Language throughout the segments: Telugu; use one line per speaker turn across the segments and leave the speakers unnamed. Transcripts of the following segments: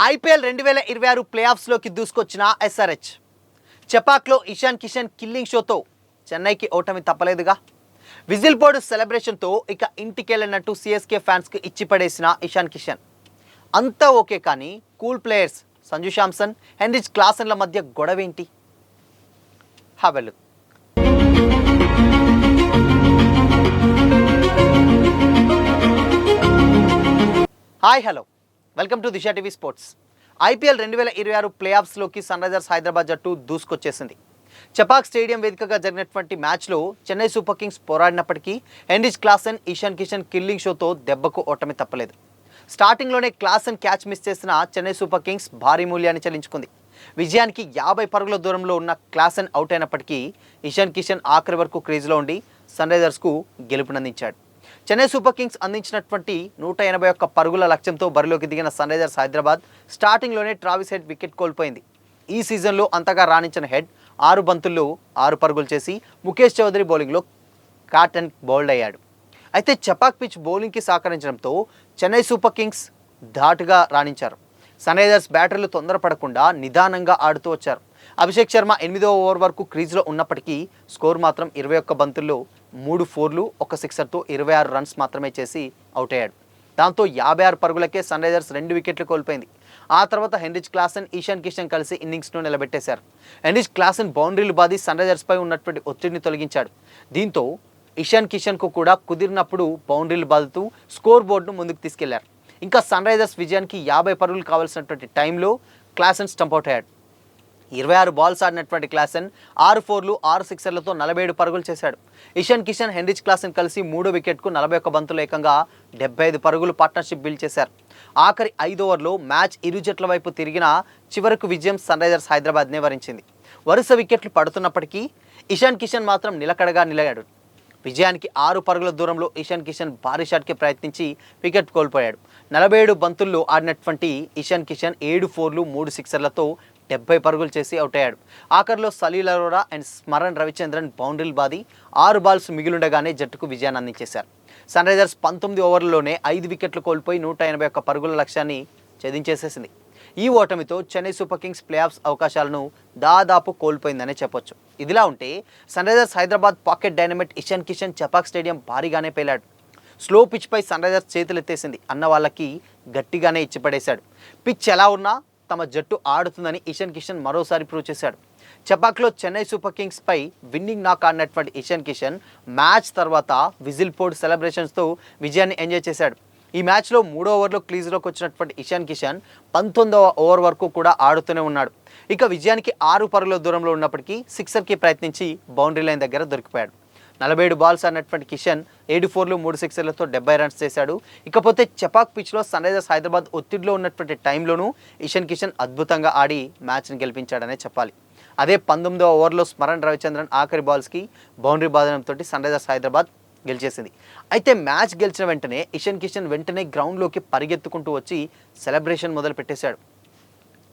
ఐపీఎల్ 2026 ప్లే ఆఫ్స్లోకి దూసుకొచ్చిన ఎస్ఆర్హెచ్ చెపాక్లో ఇషాన్ కిషన్ కిల్లింగ్ షోతో చెన్నైకి ఓటమి తప్పలేదుగా. విజిల్ బోర్డు సెలబ్రేషన్తో ఇక ఇంటికెళ్ళినట్టు సిఎస్కే ఫ్యాన్స్కి ఇచ్చి పడేసిన ఇషాన్ కిషన్. అంతా ఓకే, కానీ cool players Sanju Samson, Heinrich క్లాసన్ల మధ్య గొడవేంటి? Have a look. Hi, hello, welcome to Disha TV sports. IPL 2026 ప్లే ఆఫ్స్లోకి సన్ రైజర్స్ హైదరాబాద్ జట్టు దూసుకొచ్చేసింది. చెపాక్ స్టేడియం వేదికగా జరిగినటువంటి మ్యాచ్లో చెన్నై సూపర్ కింగ్స్ పోరాడినప్పటికీ Heinrich Klaasen, Ishan Kishan killing షోతో దెబ్బకు ఓటమి తప్పలేదు. స్టార్టింగ్లోనే క్లాసన్ క్యాచ్ మిస్ చేసిన చెన్నై సూపర్ కింగ్స్ భారీ మూల్యాన్ని చెల్లించుకుంది. విజయానికి 50 పరుగుల దూరంలో ఉన్న క్లాసన్ అవుట్ అయినప్పటికీ ఇషాన్ కిషన్ ఆఖరి వరకు క్రీజ్లో ఉండి సన్ రైజర్స్కు గెలుపునందించాడు. చెన్నై సూపర్ కింగ్స్ అందించినటువంటి 181 పరుగుల లక్ష్యంతో బరిలోకి దిగిన సన్ రైజర్స్ హైదరాబాద్ స్టార్టింగ్లోనే ట్రావిస్ హెడ్ వికెట్ కోల్పోయింది. ఈ సీజన్లో అంతగా రాణించిన హెడ్ 6 బంతుల్లో 6 పరుగులు చేసి ముఖేష్ చౌదరి బౌలింగ్లో కాట్ అండ్ బౌల్డ్ అయ్యాడు. అయితే చెపాక్ పిచ్ బౌలింగ్కి సహకరించడంతో చెన్నై సూపర్ కింగ్స్ ధాటుగా రాణించారు. సన్ రైజర్స్ బ్యాటర్లు తొందరపడకుండా నిదానంగా ఆడుతూ వచ్చారు. అభిషేక్ శర్మ 8వ ఓవర్ వరకు క్రీజ్లో ఉన్నప్పటికీ స్కోర్ మాత్రం 21 బంతుల్లో 3 4లు 1 సిక్సర్తో 26 రన్స్ మాత్రమే చేసి అవుట్ అయ్యాడు. దాంతో 56 పరుగులకే సన్ రైజర్స్ 2 వికెట్లు కోల్పోయింది. ఆ తర్వాత హెన్రిచ్ క్లాసన్, ఇషాన్ కిషన్ కలిసి ఇన్నింగ్స్ను నిలబెట్టేశారు. హెన్రిచ్ క్లాసన్ బౌండరీలు బాది సన్ రైజర్స్పై ఉన్నటువంటి ఒత్తిడిని తొలగించాడు. దీంతో ఇషాన్ కిషన్కు కూడా కుదిరినప్పుడు బౌండరీలు బాదుతూ స్కోర్ బోర్డును ముందుకు తీసుకెళ్లారు. ఇంకా సన్ రైజర్స్ విజయానికి 50 పరుగులు కావాల్సినటువంటి టైంలో క్లాసన్ స్టంప్అవుట్ అయ్యాడు. 26 బాల్స్ ఆడినటువంటి క్లాసన్ 6 4లు 6 సిక్సర్లతో 47 పరుగులు చేశాడు. ఇషాన్ కిషన్, హెన్రిచ్ క్లాసన్ కలిసి 3వ వికెట్కు 41 బంతులు ఏకంగా 75 పరుగులు పార్ట్నర్షిప్ బిల్డ్ చేశారు. ఆఖరి 5 ఓవర్లో మ్యాచ్ ఇరు జట్ల వైపు తిరిగిన చివరకు విజయం సన్ రైజర్స్ హైదరాబాద్నే వరించింది. వరుస వికెట్లు పడుతున్నప్పటికీ ఇషాన్ కిషన్ మాత్రం నిలకడగా నిలయాడు. విజయానికి 6 పరుగుల దూరంలో ఇషాన్ కిషన్ భారీ షాట్కి ప్రయత్నించి వికెట్ కోల్పోయాడు. 47 బంతుల్లో ఆడినటువంటి ఇషాన్ కిషన్ 7 4లు 3 సిక్సర్లతో 70 పరుగులు చేసి అవుట్ అయ్యాడు. ఆఖరిలో సలీల్ అరోరా అండ్ స్మరణ్ రవిచంద్రన్ బౌండరీలు బాది 6 బాల్స్ మిగిలుండగానే జట్టుకు విజయాన్ని అందించేశారు. సన్ రైజర్స్ 19 ఓవర్లలోనే 5 వికెట్లు కోల్పోయి 181 పరుగుల లక్ష్యాన్ని ఛేదించేసేసింది. ఈ ఓటమితో Chennai super kings playoffs అవకాశాలను దాదాపు కోల్పోయిందనే చెప్పొచ్చు. ఇదిలా ఉంటే Sunrisers Hyderabad pocket dynamite Ishan Kishan Chepauk stadium భారీగానే పేలాడు. స్లో పిచ్పై సన్ రైజర్స్ చేతులెత్తేసింది అన్న వాళ్ళకి గట్టిగానే ఇచ్చిపడేశాడు. పిచ్ ఎలా ఉన్నా తమ జట్టు ఆడుతుందని ఇషాన్ కిషన్ మరోసారి ప్రూవ్ చేశాడు. చెపాక్లో చెన్నై సూపర్ కింగ్స్పై విన్నింగ్ నాక్ ఆడినటువంటి ఇషాన్ కిషన్ మ్యాచ్ తర్వాత విజిల్ బోర్డ్ సెలబ్రేషన్స్తో విజయాన్ని ఎంజాయ్ చేశాడు. ఈ మ్యాచ్లో 3వ ఓవర్లో క్రీజ్లోకి వచ్చినటువంటి ఇషాన్ కిషన్ 19వ ఓవర్ వరకు కూడా ఆడుతూనే ఉన్నాడు. ఇక విజయానికి 6 పరుగుల దూరంలో ఉన్నప్పటికీ సిక్సర్కి ప్రయత్నించి బౌండరీ లైన్ దగ్గర దొరికిపోయాడు. 47 బాల్స్ ఆడినటువంటి కిషన్ 7 4లు 3 సిక్సర్లతో 70 రన్స్ చేశాడు. ఇకపోతే చెపాక్ పిచ్లో సన్ రైజర్స్ హైదరాబాద్ ఒత్తిడిలో ఉన్నటువంటి టైంలోనూ ఇషాన్ కిషన్ అద్భుతంగా ఆడి మ్యాచ్ని గెలిపించాడనే చెప్పాలి. అదే 19వ ఓవర్లో స్మరణ్ రవిచంద్రన్ ఆఖరి బాల్స్కి బౌండరీ బాధనంతో సన్ రైజర్స్ హైదరాబాద్ గెలిచేసింది. అయితే మ్యాచ్ గెలిచిన వెంటనే ఇషాన్ కిషన్ వెంటనే గ్రౌండ్లోకి పరిగెత్తుకుంటూ వచ్చి సెలబ్రేషన్ మొదలు పెట్టేశాడు.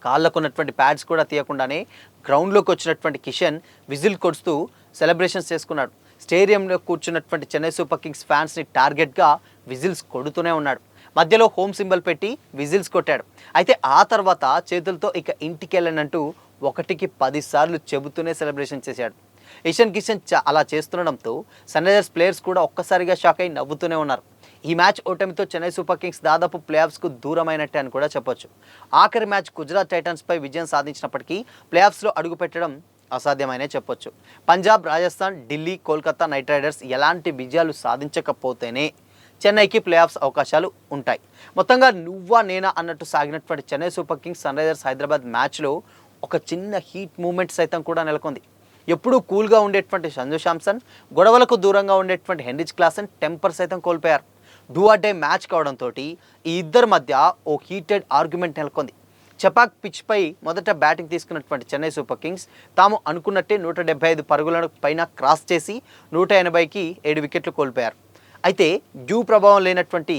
కాళ్ళకున్నటువంటి ప్యాడ్స్ కూడా తీయకుండానే గ్రౌండ్లోకి వచ్చినటువంటి కిషన్ విజిల్ కొడుతూ సెలబ్రేషన్స్ చేసుకున్నాడు. స్టేడియంలో కూర్చున్నటువంటి చెన్నై సూపర్ కింగ్స్ ఫ్యాన్స్ని టార్గెట్గా విజిల్స్ కొడుతూనే ఉన్నాడు. మధ్యలో హోమ్ సింబల్ పెట్టి విజిల్స్ కొట్టాడు. అయితే ఆ తర్వాత చేతులతో ఇక ఇంటికి వెళ్ళనంటూ 1కి 10 సార్లు చెబుతూనే సెలబ్రేషన్ చేశాడు. ఇషాన్ కిషన్ అలా చేస్తుండడంతో సన్ రైజర్స్ ప్లేయర్స్ కూడా ఒక్కసారిగా షాక్ అయి నవ్వుతూనే ఉన్నారు. ఈ మ్యాచ్ ఓటమితో చెన్నై సూపర్ కింగ్స్ దాదాపు ప్లే ఆఫ్స్కు దూరమైనట్టే అని కూడా చెప్పొచ్చు. ఆఖరి మ్యాచ్ గుజరాత్ టైటన్స్పై విజయం సాధించినప్పటికీ ప్లే ఆఫ్స్లో అడుగుపెట్టడం అసాధ్యమనే చెప్పొచ్చు. పంజాబ్, రాజస్థాన్, ఢిల్లీ, కోల్కతా నైట్ రైడర్స్ ఎలాంటి విజయాలు సాధించకపోతేనే చెన్నైకి ప్లే ఆఫ్స్ అవకాశాలు ఉంటాయి. మొత్తంగా నువ్వా నేనా అన్నట్టు సాగినటువంటి Chennai super kings Sunrisers Hyderabad మ్యాచ్లో ఒక చిన్న హీట్ మూమెంట్ సైతం కూడా నెలకొంది. ఎప్పుడూ కూల్గా ఉండేటువంటి సంజు శాంసన్, గొడవలకు దూరంగా ఉండేటువంటి హెన్రిచ్ క్లాసన్ టెంపర్ సైతం కోల్పోయారు. డూ ఆర్ డే మ్యాచ్ కావడంతో ఈ ఇద్దరి మధ్య ఓ హీటెడ్ ఆర్గ్యుమెంట్ నెలకొంది. చెపాక్ పిచ్పై మొదట బ్యాటింగ్ తీసుకున్నటువంటి చెన్నై సూపర్ కింగ్స్ తాము అనుకున్నట్టే 175 పరుగుల పైన క్రాస్ చేసి 180కి 7 వికెట్లు కోల్పోయారు. అయితే డ్యూ ప్రభావం లేనటువంటి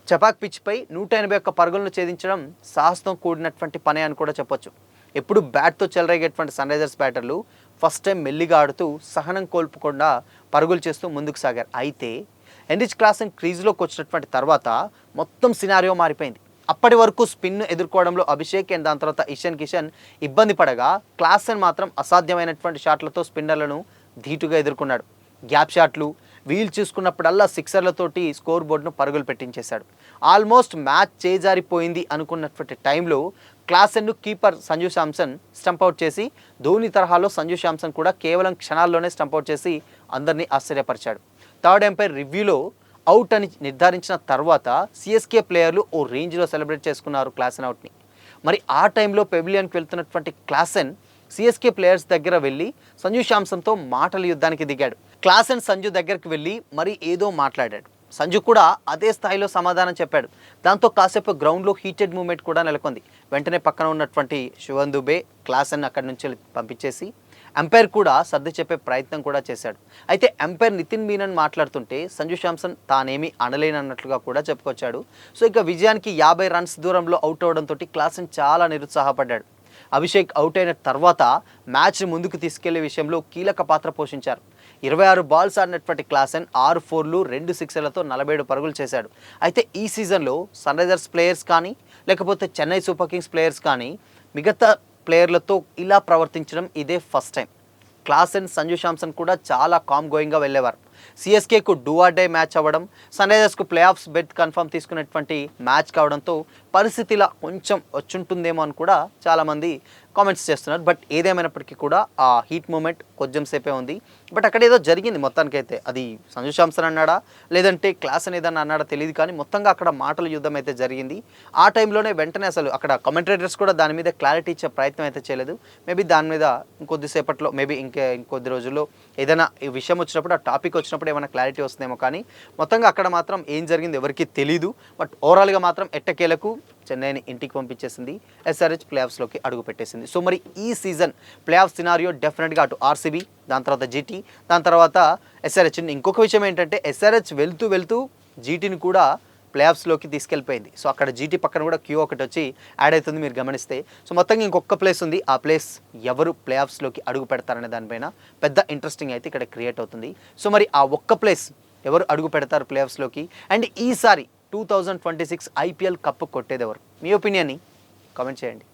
చెపాక్ పిచ్పై 181 పరుగులను ఛేదించడం సాహసంతో కూడినటువంటి పనే అని కూడా చెప్పొచ్చు. ఎప్పుడు బ్యాట్తో చెలరేగేటువంటి సన్ రైజర్స్ బ్యాటర్లు ఫస్ట్ టైం మెల్లిగా ఆడుతూ సహనం కోల్పోకుండా పరుగులు చేస్తూ ముందుకు సాగారు. అయితే హెన్రిచ్ క్లాసన్ క్రీజ్లోకి వచ్చినటువంటి తర్వాత మొత్తం సినారియో మారిపోయింది. అప్పటి వరకు స్పిన్ ఎదుర్కోవడంలో అభిషేక్ అండ్ దాని తర్వాత ఇషాన్ కిషన్ ఇబ్బంది పడగా క్లాసెన్ మాత్రం అసాధ్యమైనటువంటి షాట్లతో స్పిన్నర్లను ధీటుగా ఎదుర్కొన్నాడు. గ్యాప్ షాట్లు, వీల్ చూసుకున్నప్పుడల్లా సిక్సర్లతోటి స్కోర్ బోర్డును పరుగులు పెట్టించేశాడు. ఆల్మోస్ట్ మ్యాచ్ చేజారిపోయింది అనుకున్నటువంటి టైంలో క్లాసెన్ను కీపర్ సంజు శాంసన్ స్టంప్అవుట్ చేసి ధోని తరహాలో సంజు శాంసన్ కూడా కేవలం క్షణాల్లోనే స్టంప్అవుట్ చేసి అందరినీ ఆశ్చర్యపరిచాడు. థర్డ్ ఎంపైర్ రివ్యూలో అవుట్ అని నిర్ధారించిన తర్వాత సిఎస్కే ప్లేయర్లు ఓ రేంజ్లో సెలబ్రేట్ చేసుకున్నారు క్లాసెన్ అవుట్ని. మరి ఆ టైంలో పెవిలియన్కి వెళ్తున్నటువంటి క్లాసెన్ సిఎస్కే ప్లేయర్స్ దగ్గర వెళ్ళి సంజు శాంసన్తో మాటల యుద్ధానికి దిగాడు. క్లాసెన్ సంజు దగ్గరికి వెళ్ళి మరి ఏదో మాట్లాడాడు. సంజు కూడా అదే స్థాయిలో సమాధానం చెప్పాడు. దాంతో కాసేపు గ్రౌండ్లో హీటెడ్ మూమెంట్ కూడా నెలకొంది. వెంటనే పక్కన ఉన్నటువంటి శివన్ దుబే క్లాసెన్ అక్కడి నుంచి పంపించేసి ఎంపైర్ కూడా సర్ది చెప్పే ప్రయత్నం కూడా చేశాడు. అయితే ఎంపైర్ నితిన్ మీనన్ మాట్లాడుతుంటే సంజు శాంసన్ తానేమీ అనలేనన్నట్లుగా కూడా చెప్పుకొచ్చాడు. సో ఇక విజయానికి 50 రన్స్ దూరంలో అవుట్ అవడంతో క్లాసెన్ చాలా నిరుత్సాహపడ్డాడు. అభిషేక్ అవుట్ అయిన తర్వాత మ్యాచ్ని ముందుకు తీసుకెళ్లే విషయంలో కీలక పాత్ర పోషించారు. 26 బాల్స్ ఆడినటువంటి క్లాసెన్ 6 4లు 2 సిక్సర్లతో 47 పరుగులు చేశాడు. అయితే ఈ సీజన్లో సన్ రైజర్స్ ప్లేయర్స్ కానీ లేకపోతే చెన్నై సూపర్ కింగ్స్ ప్లేయర్స్ కానీ మిగతా ప్లేయర్లతో ఇలా ప్రవర్తించడం ఇదే first time. Klaasen Sanju Samson కూడా చాలా కామ్ గోయింగ్గా వెళ్ళేవారు. సిఎస్కేకు డూ ఆర్ డే మ్యాచ్ అవ్వడం, సన్ రైజర్స్కు ప్లే ఆఫ్స్ బెర్త్ కన్ఫర్మ్ తీసుకున్నటువంటి మ్యాచ్ కావడంతో పరిస్థితిలా కొంచెం వచ్చుంటుందేమో అని కూడా చాలామంది కామెంట్స్ చేస్తున్నారు. బట్ ఏదేమైనప్పటికీ కూడా ఆ హీట్ మూమెంట్ కొంచెం సేపే ఉంది. బట్ అక్కడ ఏదో జరిగింది మొత్తానికైతే. అది సంజు శాంసన్ అన్నాడా లేదంటే క్లాసెన్ ఏదన్నా అన్నాడా తెలియదు, కానీ మొత్తంగా అక్కడ మాటల యుద్ధం అయితే జరిగింది. ఆ టైంలోనే వెంటనే అసలు అక్కడ కమెంటేటర్స్ కూడా దాని మీద క్లారిటీ ఇచ్చే ప్రయత్నం అయితే చేయలేదు. మేబీ దాని మీద ఇంకొద్దిసేపట్లో మేబీ ఇంకొద్ది రోజుల్లో ఏదైనా ఈ విషయం వచ్చినప్పుడు, ఆ టాపిక్ వచ్చినప్పుడు ఏమైనా క్లారిటీ వస్తుందేమో, కానీ మొత్తంగా అక్కడ మాత్రం ఏం జరిగింది ఎవరికీ తెలీదు. బట్ ఓవరాల్గా మాత్రం ఎట్టకేలకు చెన్నైని ఇంటికి పంపించేసింది. ఎస్ఆర్హెచ్ ప్లే ఆఫ్స్లోకి అడుగు పెట్టేసింది. సో మరి ఈ సీజన్ ప్లే ఆఫ్ సినారియో డెఫినెట్గా అటు ఆర్సీబీ, దాని తర్వాత జీటీ, దాని తర్వాత ఎస్ఆర్హెచ్. ఇంకొక విషయం ఏంటంటే ఎస్ఆర్హెచ్ వెళ్తూ జీటీని కూడా ప్లే ఆఫ్స్లోకి తీసుకెళ్ళిపోయింది. సో అక్కడ జీటీ పక్కన కూడా క్యూ ఒకటి వచ్చి యాడ్ అవుతుంది మీరు గమనిస్తే. సో మొత్తంగా ఇంకొక ప్లేస్ ఉంది. ఆ ప్లేస్ ఎవరు ప్లే ఆఫ్స్లోకి అడుగు పెడతారనే దానిపైన పెద్ద ఇంట్రెస్టింగ్ అయితే ఇక్కడ క్రియేట్ అవుతుంది. సో మరి ఆ ఒక్క ప్లేస్ ఎవరు అడుగు పెడతారు ప్లే ఆఫ్స్లోకి, అండ్ ఈసారి 2026 ఐపీఎల్ కప్పు కొట్టేది ఎవరు? మీ ఒపీనియన్ని కామెంట్ చేయండి.